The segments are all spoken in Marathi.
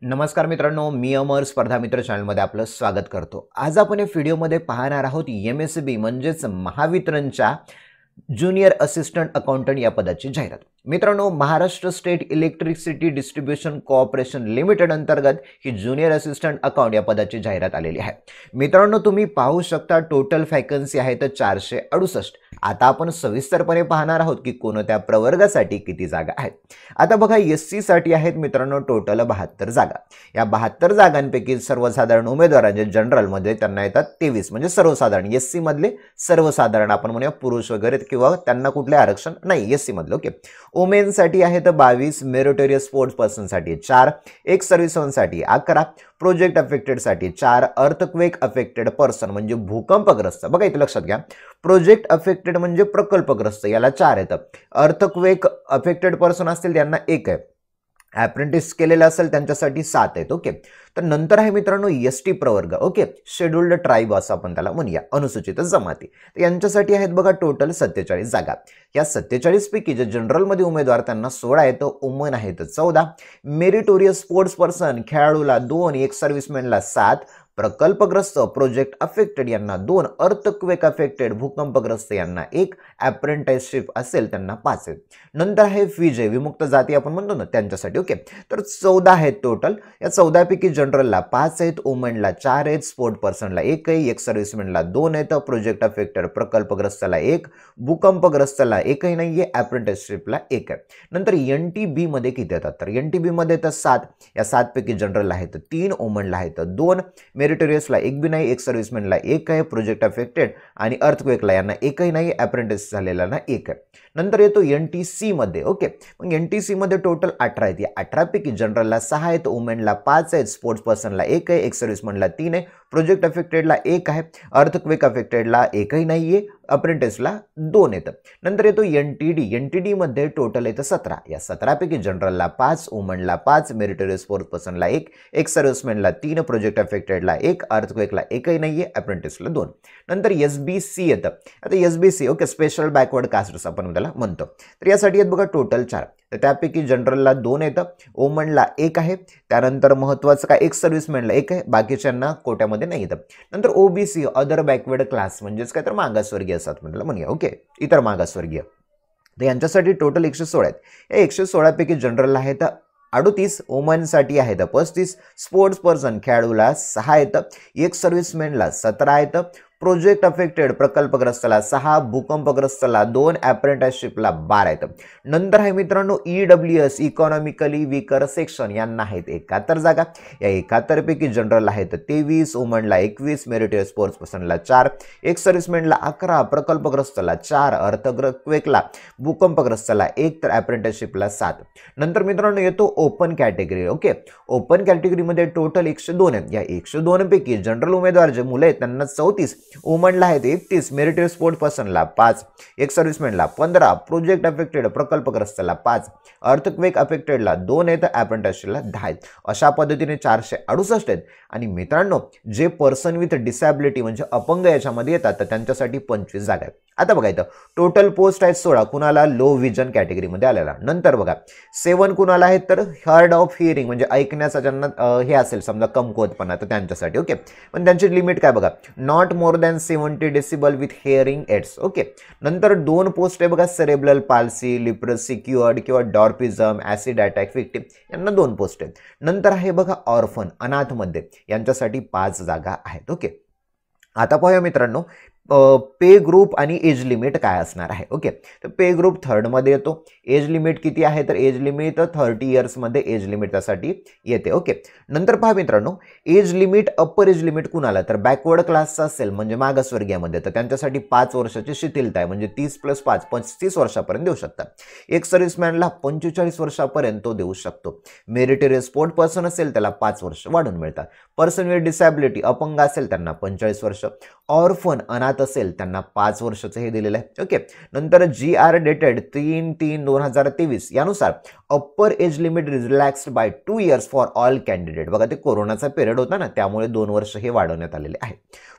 नमस्कार मित्रांनो, मी अमर स्पर्धा मित्र चॅनलमध्ये आपलं स्वागत करतो। आज आपण या व्हिडिओमध्ये पाहणार आहोत MSB म्हणजेच महावितरणच्या ज्युनियर असिस्टंट अकाउंटंट या पदाची जाहिरात। मित्रांनो, Maharashtra state electricity distribution cooperation limited अंतर्गत ही ज्युनियर असिस्टंट अकाउंट या पदाची जाहिरात आलेली आहे। मित्रांनो, तुम्ही पाहू शकता टोटल वॅकन्सी आहे तर 468। आता आपण सविस्तरपणे पाहणार आहोत की कोणत्या प्रवर्गासाठी किती जागा आहेत। आता बघा, SC साठी आहेत मित्रांनो टोटल 72 जागा। या 72 जागांपैकी सर्वसाधारण उमेदवार जे जनरल मध्ये त्यांना येतात 23, म्हणजे सर्वसाधारण SC मधले सर्वसाधारण आपण म्हणूया पुरुष वगैरे किंवा त्यांना कुठले आरक्षण नाही SC मधले। ओके, वुमेन साठी आहेत 22, मेरिटोरियस स्पोर्ट्स पर्सन साठी 4, एक सर्व्हिसमन साठी 11, प्रोजेक्ट अफेक्टेड साठी 4, अर्थक्वेक अफेक्टेड पर्सन म्हणजे भूकंपग्रस्त, बघा इथे लक्षात घ्या, प्रोजेक्ट अफेक्टेड म्हणजे प्रकल्पग्रस्त याला 4 येतं, अर्थक्वेक अफेक्टेड पर्सन असतील त्यांना 1 आहे, अप्रेंटिस केलेलं असेल त्यांच्यासाठी 7 आहेत। ओके, तर नंतर आहे मित्रांनो ST प्रवर्ग, ओके, शेड्यूल्ड ट्राइब असं आपण त्याला म्हणूया, अनुसूचित जमाती, तर यांच्यासाठी आहेत बघा टोटल 47 जागा। या 47 पैकी जे जनरल मध्ये उमेदवार त्यांना 16 आहेत, वुमन आहेत 14, मेरिटोरियस स्पोर्ट्स पर्सन खेळाडूला 2, एक सर्व्हिसमॅनला 7, प्रकल्पग्रस्त प्रोजेक्ट अफेक्टेड यांना 2, अर्थक्वेक अफेक्टेड भूकंपग्रस्त यांना 1, अप्रेंटिसशिप असेल त्यांना 5 आहेत। नंतर आहे विजय विमुक्त जाती आपण म्हणतो ना त्यांच्यासाठी। ओके, तर 14 आहेत टोटल। या 14 पैकी जनरलला 5 आहेत, वुमनला 4 आहेत, स्पोर्ट पर्सनला 1 आहे, एक सर्व्हिसमॅनला 2 आहेत, प्रोजेक्ट अफेक्टेड प्रकल्पग्रस्तला 1, भूकंपग्रस्तला 1ही नाहीये, अप्रेंटिसशिपला 1 आहे। नंतर NTB मध्ये किती येतात, तर NTB मध्ये तर 7, या 7 पैकी जनरलला आहेत 3, वुमनला आहेत 2, मेरिटोरियसला 1 बी नाही, एक सर्व्हिसमॅनला 1 आहे, प्रोजेक्ट अफेक्टेड आणि अर्थक्वेकला यांना 1ही नाही, अप्रेंटिस झालेला ना 1 आहे। नंतर येतो NTC मध्ये। ओके, मग NTC मध्ये टोटल 18 आहेत, या 18 पैकी जनरलला 6 आहेत, वुमेनला 5 आहेत, स्पोर्ट्स पर्सनला 1 आहे, एक सर्व्हिसमॅनला 3 आहे, प्रोजेक्ट अफेक्टेडला 1 आहे, अर्थक्वेक अफेक्टेडला 1ही नाहीये, अप्रेंटिसला 2 येतं। नंतर येतो NTD मध्ये टोटल येतं 17, या 17 पैकी जनरलला 5, वुमनला 5, मेरिटोरियस स्पोर्ट्स पर्सनला 1, एक सर्व्हिसमॅनला 3, प्रोजेक्ट अफेक्टेडला 1, अर्थक्वेकला 1ही नाहीये, अप्रेंटिसला 2। नंतर SBC येतं। आता SBC okay, special backward castes आपण त्याला म्हणतो, तर यासाठी आहेत बघा टोटल 4, तर त्यापैकी जनरलला 2 येतं, वुमनला 1 आहे, त्यानंतर महत्त्वाचं काय एक सर्व्हिसमॅनला 1 आहे, बाकीच्यांना कोट्यामध्ये नाही येतं। नंतर OBC अदर बॅकवर्ड क्लास म्हणजेच काय तर मागासवर्गीय असतात म्हणलं म्हणूया। ओके, इतर मागासवर्गीय, तर यांच्यासाठी टोटल 116 आहेत। या 116 पैकी जनरलला आहेत 38, वुमनसाठी आहेत 35, स्पोर्ट्स पर्सन खेळाडूला 6 येतं, एक सर्व्हिसमॅनला 17 येतं, प्रोजेक्ट अफेक्टेड प्रकल्पग्रस्तला 6, भूकंपग्रस्तला 2, अप्रेंटिसशिपला 12 येतं। नंतर आहे मित्रांनो EWS इकॉनॉमिकली वीकर सेक्शन यांना आहेत 71 जागा। या 71 पैकी जनरल आहेत 23, वुमनला 21, मेरिटोरियस स्पोर्ट्स पर्सनला 4, एक सर्व्हिसमॅनला 11, प्रकल्पग्रस्तला 4, अर्थक्वेकला भूकंपग्रस्तला 1, तर अप्रेंटिसशिपला 7। नंतर मित्रांनो येतो ओपन कॅटेगरी। ओके, ओपन कॅटेगरीमध्ये टोटल 102 आहेत। या 102 पैकी जनरल उमेदवार जे मुलं आहेत त्यांना 34, वुमनला आहेत 31, मेरिटोरियस स्पोर्ट्स पर्सनला 5, एक सर्व्हिसमॅनला 15, प्रोजेक्ट अफेक्टेड प्रकल्पग्रस्तला 5, अर्थक्वेक अफेक्टेडला 2 आहेत, अप्रेंटिसशिपला 10 आहेत। अशा पद्धतीने 468 आहेत। आणि मित्रांनो जे पर्सन विथ डिसॅबिलिटी म्हणजे अपंग याच्यामध्ये येतात तर त्यांच्यासाठी 25 जागा आहेत। आता बघा इथं टोटल पोस्ट आहेत 16, कुणाला लो विजन कॅटेगरीमध्ये आलेला। नंतर बघा 7 कुणाला आहेत तर हार्ड ऑफ हिअरिंग म्हणजे ऐकण्याचा ज्यांना हे असेल समजा कमकुवतपणा तर त्यांच्यासाठी। ओके, पण त्यांची लिमिट काय बघा, not more than 70 decibel with hearing aids. Okay, नंतर 2 पोस्ट आहे बघा, सेरेब्रल पाल्सी, लिप्रेसी क्युअर्ड किंवा डॉर्पिझम, ऍसिड अटॅक विक्टिम यांना 2 पोस्ट आहेत। नंतर आहे बघा ऑर्फन अनाथ मध्ये, यांच्यासाठी 5 जागा आहेत। ओके, आता पाहूया मित्रांनो पे ग्रुप आणि एज लिमिट काय असणार आहे। ओके, तर पे ग्रुप 3rd मध्ये येतो, एज लिमिट किती आहे तर एज लिमिट 30 इयर्स मध्ये एज लिमिट त्यासाठी येते। ओके, नंतर पहा मित्रांनो age limit upper age limit कुणाला तर बॅकवर्ड क्लासचा असेल म्हणजे मागासवर्गीयामध्ये तर त्यांच्यासाठी 5 वर्षाची शिथिलता आहे, म्हणजे 30 + 5 35 वर्षापर्यंत देऊ शकतात। एक सर्व्हिसमॅनला 45 वर्षापर्यंत तो देऊ शकतो। मेरिटोरियस स्पोर्ट पर्सन असेल त्याला 5 वर्ष वाढून मिळतात। पर्सन विथ डिसॅबिलिटी अपंग असेल त्यांना 45 वर्ष, ऑर्फन अनाथ असेल त्यांना 5 वर्षाचं हे दिलेलं आहे। ओके, नंतर GR डेटेड 3/3/2023 यानुसार upper age limit relaxed by 2 years for all candidate. बघा ते कोरोनाचा पिरियड होता ना त्यामुळे 2 वर्ष हे वाढवण्यात आलेले आहे।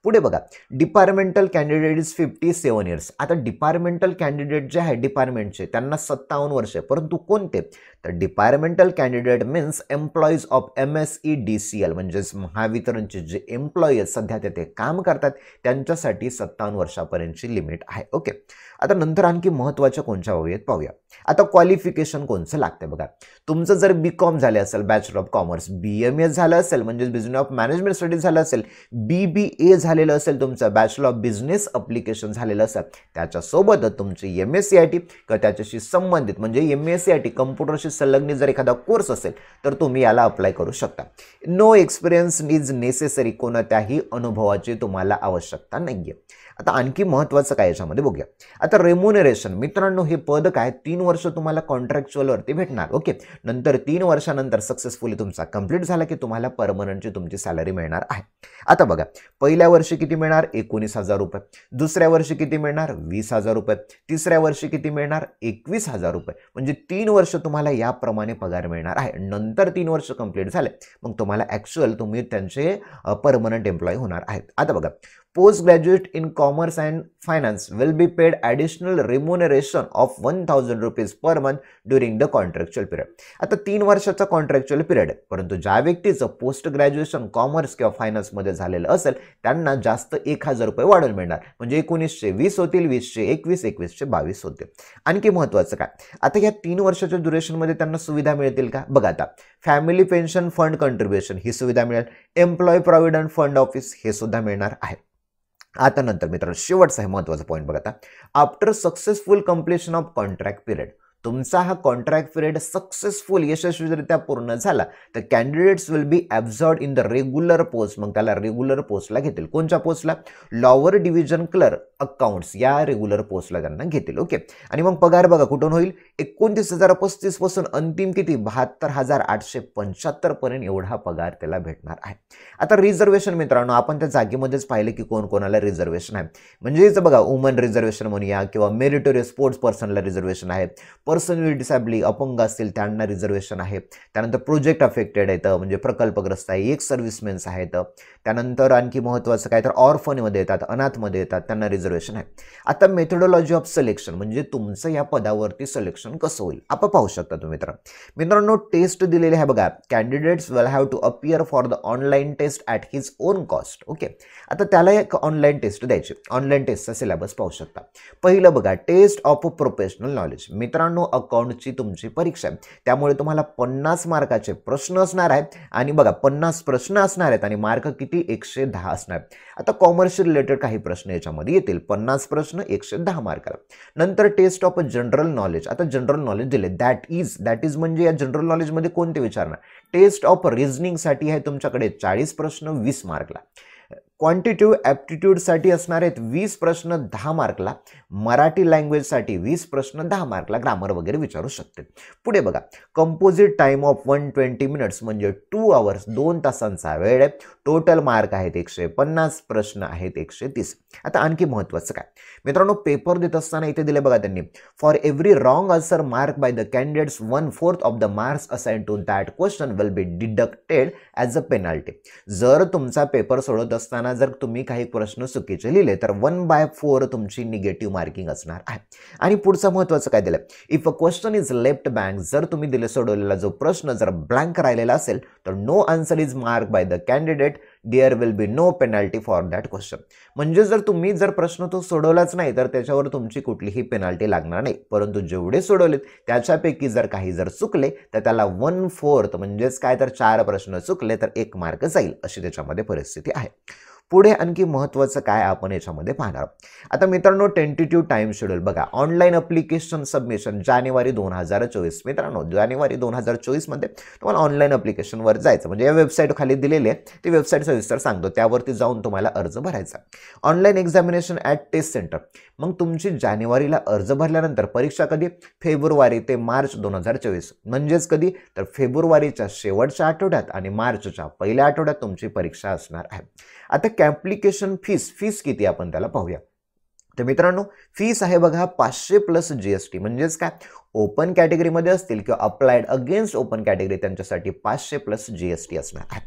पुढे बघा डिपार्टमेंटल कॅन्डिडेट इज 57 इयर्स। आता डिपार्टमेंटल कॅन्डिडेट जे आहे डिपार्टमेंटचे त्यांना 57 वर्ष आहे, परंतु कोणते तर departmental candidate means employees of MSEDCL म्हणजेच महावितरणचे जे एम्प्लॉई सध्या ते काम करतात त्यांच्यासाठी 57 वर्षापर्यंतची लिमिट आहे. ओके, आता नंतर आणखी महत्त्वाच्या कोणत्या बाबी आहेत पाहूया. आता क्वालिफिकेशन कोणचं लागतं बघा. तुमचं जर BCom झालं असेल, बॅचलर ऑफ कॉमर्स, BMS झालं असेल म्हणजे बिझनेस ऑफ मॅनेजमेंट स्टडीज झालं असेल, BBA झालेलं असेल तुमचं, बॅचलर ऑफ बिझनेस ॲप्लिकेशन झालेलं असेल, त्याच्यासोबतच तुमची MSCIT किंवा त्याच्याशी संबंधित म्हणजे MSCIT कम्प्युटरशी संलग्न जर एखादा कोर्स असेल तर तुम्ही याला अप्लाय करू शकता. नो एक्सपिरियन्स इज नेसेसरी, कोणत्याही अनुभवाची तुम्हाला आवश्यकता नाहीये. आता आणखी महत्त्वाचं काय याच्यामध्ये बघूया. आता रेम्युनरेशन मित्रांनो, हे पद काय 3 वर्ष तुम्हाला कॉन्ट्रॅक्च्युअलवरती भेटणार. ओके, नंतर 3 वर्षानंतर सक्सेसफुली तुमचा कंप्लीट झाला की तुम्हाला परमनंटची तुमची सॅलरी मिळणार आहे. आता बघा, पहिल्या वर्षी किती मिळणार 19,000 रुपये, दुसऱ्या वर्षी किती मिळणार 20,000 रुपये, तिसऱ्या वर्षी किती मिळणार 21,000 रुपये, म्हणजे 3 वर्ष तुम्हाला याप्रमाणे पगार मिळणार आहे. नंतर 3 वर्ष कंप्लीट झाले मग तुम्हाला ॲक्च्युअल तुम्ही त्यांचे परमनंट एम्प्लॉय होणार आहेत. आता बघा, post graduate in commerce and finance will be paid additional remuneration of 1,000 rupees per month during the contractual period. आता 3 वर्षाचा कॉन्ट्रॅक्च्युअल पिरियड आहे, परंतु ज्या व्यक्तीचं पोस्ट ग्रॅज्युएशन कॉमर्स किंवा फायनान्समध्ये झालेलं असेल त्यांना जास्त 1,000 रुपये वाढून मिळणार, म्हणजे 1920 होतील, 2021, 2122 होतील. आणखी महत्त्वाचं काय, आता या 3 वर्षाच्या ड्युरेशनमध्ये त्यांना सुविधा मिळतील का बघा. आता फॅमिली पेन्शन फंड कंट्रीब्युशन ही सुविधा मिळेल, एम्प्लॉय प्रॉव्हिडंट फंड ऑफिस हे सुद्धा मिळणार आहे. आता नंतर मित्रांनो शेवटचा आहे महत्त्वाचा पॉईंट बघा. आता after successful completion of contract period, तुमचा हा कॉन्ट्रॅक्ट पिरियड सक्सेसफुल यशस्वीरित्या पूर्ण झाला तर candidates will be absorbed in the regular post, मग त्याला रेग्युलर पोस्टला घेतील. कोणत्या पोस्टला, लॉवर डिव्हिजन क्लर्क अकाउंट्स या रेग्युलर पोस्टला त्यांना घेतील. ओके, आणि मग पगार बघा कुठून होईल 29,035 पासून अंतिम किती 72,875 पर्यंत एवढा पगार त्याला भेटणार आहे. आता रिझर्वेशन मित्रांनो, आपण त्या जागेमध्येच पाहिलं की कोण कोणाला रिझर्वेशन आहे, म्हणजेच बघा वुमन रिझर्वेशन म्हणूया किंवा मेरिटोरियस स्पोर्ट्स पर्सनला रिझर्वेशन आहे, पर्सन विथ डिसॅबिलिटी अपंग असतील त्यांना रिझर्वेशन आहे, त्यानंतर प्रोजेक्ट अफेक्टेड आहेत म्हणजे प्रकल्पग्रस्त आहे, एक सर्व्हिसमेन्स आहेत, त्यानंतर आणखी महत्त्वाचं काय तर ऑर्फनमध्ये येतात, अनाथमध्ये येतात त्यांना रिझर्वेशन आहे. आता मेथोडॉलॉजी ऑफ सिलेक्शन म्हणजे तुमचं या पदावरती सिलेक्शन कसं होईल आपण पाहू शकता तुम्ही. मित्रांनो टेस्ट दिलेली आहे बघा, candidates will have to appear for the online test at his own cost. Okay, आता त्याला एक ऑनलाईन टेस्ट द्यायची. ऑनलाईन टेस्टचा सिलेबस पाहू शकता. पहिलं बघा, टेस्ट ऑफ प्रोफेशनल नॉलेज. मित्रांनो अकाउंटची तुमची परीक्षा आहे, त्यामुळे तुम्हाला 50 मार्काचे प्रश्न असणार आहेत आणि बघा 50 प्रश्न असणार आहेत आणि मार्क किती 110 असणार. आता कॉमर्शियल रिलेटेड काही प्रश्न याच्यामध्ये येतील, 50 प्रश्न 110 मार्काला. नंतर टेस्ट ऑफ जनरल नॉलेज. आता जनरल नॉलेज दिले, दॅट इज म्हणजे या जनरल नॉलेजमध्ये कोणते विचारणार. टेस्ट ऑफ रिझनिंगसाठी आहे तुमच्याकडे 40 प्रश्न 20 मार्कला. क्वांटिटिव्ह ॲप्टिट्यूडसाठी असणार आहेत 20 प्रश्न 10 मार्कला. मराठी लँग्वेजसाठी 20 प्रश्न 10 मार्कला, ग्रामर वगैरे विचारू शकते. पुढे बघा, कंपोजिट टाइम ऑफ 120 मिनिट्स म्हणजे 2 आवर्स 2 तासांचा वेळ आहे. टोटल मार्क आहेत 150, प्रश्न आहेत 130. आता आणखी महत्त्वाचं काय मित्रांनो, पेपर देत असताना इथे दिले बघा त्यांनी, for every wrong answer mark by the candidates 1/4 of the marks assign to that question will be deducted as a penalty. जर तुमचा पेपर सोडत असताना जर तुम्ही काही प्रश्न चुकीचे लिहिले तर 1/4 तुमची निगेटिव्ह मार्किंग असणार आहे. आणि पुढचं महत्त्वाचं काय दिलं, if a question is left blank, जर तुम्ही दिले सोडवलेला जो प्रश्न जर ब्लँक राहिलेला असेल तर no answer is mark by the candidate, there will be no penalty for that question. म्हणजे जर तुम्ही जर प्रश्न तो सोडवलाच नाही तर त्याच्यावर तुमची कुठलीही पेनल्टी लागणार नाही, परंतु जेवढे सोडवलेत त्याच्यापैकी जर काही जर चुकले तर त्याला 1/4 म्हणजेच काय तर 4 प्रश्न चुकले तर 1 मार्क जाईल, अशी त्याच्यामध्ये परिस्थिती आहे. पुढे आणखी महत्त्वाचं काय आपण याच्यामध्ये पाहणार. आता मित्रांनो टेंटेटिव्ह टाइम शेड्यूल बघा, ऑनलाईन अप्लिकेशन सबमिशन जानेवारी 2024. मित्रांनो जानेवारी 2024 मध्ये तुम्हाला ऑनलाईन अप्लिकेशनवर जायचं, म्हणजे या वेबसाईट खाली दिलेली आहे ती वेबसाईट सविस्तर सांगतो, त्यावरती जाऊन तुम्हाला अर्ज भरायचा. Online examination at test centre, मग तुमची जानेवारीला अर्ज भरल्यानंतर परीक्षा कधी, फेब्रुवारी ते मार्च 2024, म्हणजेच कधी तर फेब्रुवारीच्या शेवटच्या आठवड्यात आणि मार्चच्या पहिल्या आठवड्यात तुमची परीक्षा असणार आहे. आता ॲप्लिकेशन फीस किती आपण त्याला पाहूया. तर मित्रांनो फीस आहे बघा 500 प्लस GST, म्हणजेच काय ओपन कॅटेगरीमध्ये असतील किंवा अप्लाइड अगेन्स्ट ओपन कॅटेगरी त्यांच्यासाठी 500 प्लस GST असणार आहे.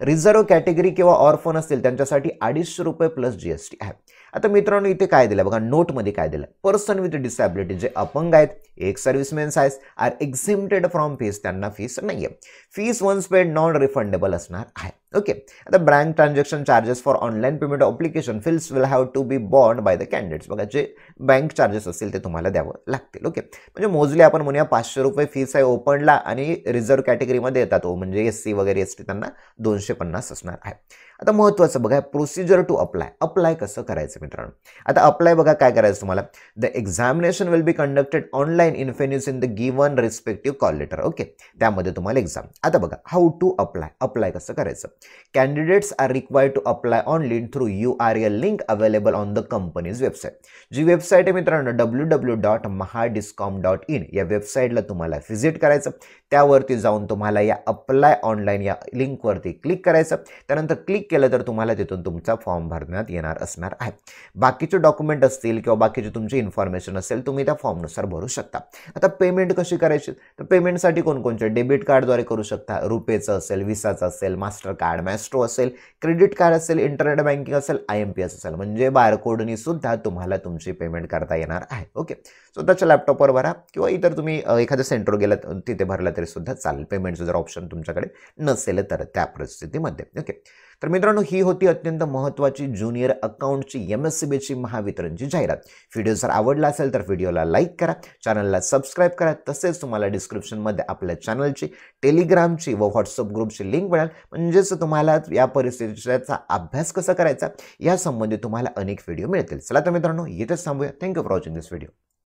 रिझर्व्ह कॅटेगरी किंवा ऑर्फन असतील त्यांच्यासाठी 250 रुपये प्लस GST आहे. आता मित्रांनो इथे काय दिलं बघा, नोटमध्ये काय दिलं, पर्सन विथ डिसॅबिलिटी जे अपंग आहेत, एक सर्व्हिसमॅन आहेत, आर एक्झिम्प्टेड फ्रॉम फीस, त्यांना फीस नाहीये. Fees once paid non refundable असणार आहे. ओके. आता bank transaction charges for online payment application fees will have to be borne by the candidates. बघा जे बँक चार्जेस असतील ते तुम्हाला द्यावं लागतील. ओके. म्हणजे मोजली आपण म्हणूया 500 रुपये फीस आहे ओपनला आणि रिझर्व्ह कॅटेगरीमध्ये येतात म्हणजे SC वगैरे ST त्यांना 250 असणार आहे. आता महत्त्वाचं बघा, प्रोसिजर टू अप्लाय कसं करायचं मित्रांनो. आता अप्लाय बघा काय करायचं तुम्हाला, the examination will be conducted online in venues in the given respective call letter. Okay. त्यामध्ये तुम्हाला एक्झाम. आता बघा हाऊ टू अप्लाय कसं करायचं. Candidates are required to apply online through URL link available on the company's website. जी वेबसाईट आहे मित्रांनो www.mahadiscom.in या वेबसाईटला तुम्हाला व्हिजिट करायचं. त्यावरती जाऊन तुम्हाला या अप्लाय ऑनलाईन या लिंकवरती क्लिक करायचं. त्यानंतर क्लिक केलं तर तुम्हाला तिथून तुमचा फॉर्म भरण्यात येणार असणार आहे. बाकीचे डॉक्युमेंट असतील किंवा बाकीची तुमची इन्फॉर्मेशन असेल तुम्ही त्या फॉर्मनुसार भरू शकता. आता पेमेंट कशी करायची, तर पेमेंटसाठी कोणकोणते डेबिट कार्डद्वारे करू शकता. रुपेचं असेल, विसाचं असेल, मास्टर कार्ड, मॅस्ट्रो असेल, क्रेडिट कार्ड असेल, इंटरनेट बँकिंग असेल, IMPS असेल, म्हणजे बारकोडनी सुद्धा तुम्हाला तुमची पेमेंट करता येणार आहे. ओके. स्वतःच्या लॅपटॉपवर भरा किंवा इतर तुम्ही एखाद्या सेंटरवर गेलात तिथे भरला तरी सुद्धा चालेल. पेमेंटचं जर ऑप्शन तुमच्याकडे नसेल तर त्या परिस्थितीमध्ये. ओके. तर मित्रांनो ही होती अत्यंत महत्त्वाची ज्युनियर अकाउंटची MSCBची महावितरणची जाहिरात. व्हिडिओ जर आवडला असेल तर व्हिडिओला लाईक करा, चॅनलला सबस्क्राईब करा. तसेच तुम्हाला डिस्क्रिप्शनमध्ये आपल्या चॅनलची, टेलिग्रामची व व्हॉट्सअप ग्रुपची लिंक मिळेल. म्हणजेच तुम्हाला या परिस्थितीचा अभ्यास कसा करायचा यासंबंधी तुम्हाला अनेक व्हिडिओ मिळतील. चला तर मित्रांनो इथेच थांबूया. Thank you for watching this video.